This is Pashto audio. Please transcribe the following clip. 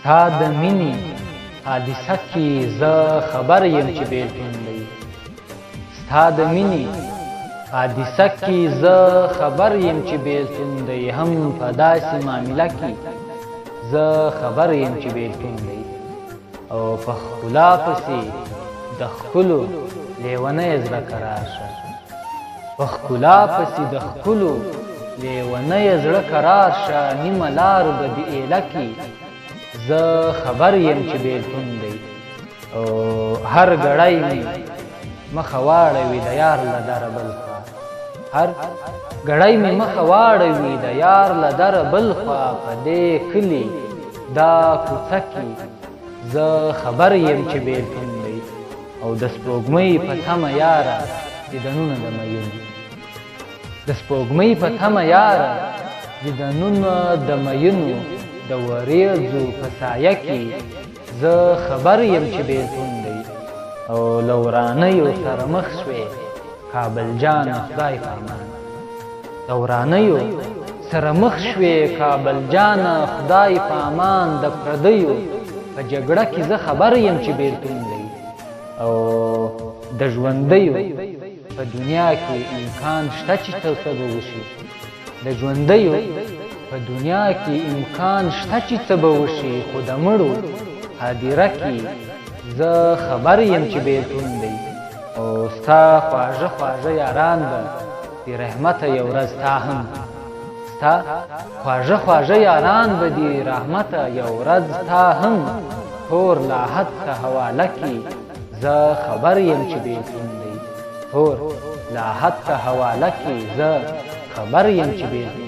ستا د مینې حادثه کې زه خبر یم چې بېلتون دی ستا د مینې حادثه کې زه خبر یم چې بېلتون دی هم په داسې معامله کې زه خبر یم چې بېلتون دی او په ښکلا پسې د ښکلو لیونی زړه قرار شه په ښکلا پسې د ښکلو لیونی زړه قرار شه نیمه لار به د ایله کې زه خبر یم چې بېلتون دی او هر ګړی مې مخه واړوي د یار له دره بل خوا هر ګړی مې مخه واړوي د یار له دره بل خوا په دې کلي دا کوڅه کې زه خبر یم چې بېلتون دی او د سپوږمۍ په تمه یاره دیدنونه د میینو د سپوږمۍ په تمه یاره دیدنونه د میینو د وریځو په سایه کې زه خبر یم چې بېلتون دی او له ورانیو سره مخ شوې کابل جانه خدای په امان د ورانیو سره مخ شوې کابل جانه خدای په امان د پردیو په جګړه کې زه خبر یم چې بېلتون دی او د ژوندیو په دنیا کې امکان شته چې څه به وشي د ژوندیو په دنیا کې امکان شته چې څه به وشي خو د مړو هدیره کې زه خبر یم چې بېلتون دی او ستا خواږه خواږه یاران به بې رحمته یو ورځ تا هم ستا خواږه خواږه یاران به دې رحمته یو ورځ تا هم تور لاحت ته حواله کې زه خبر یم چې بېلتون دی تور لاحت ته حواله کې زه خبر یم چې بېلتون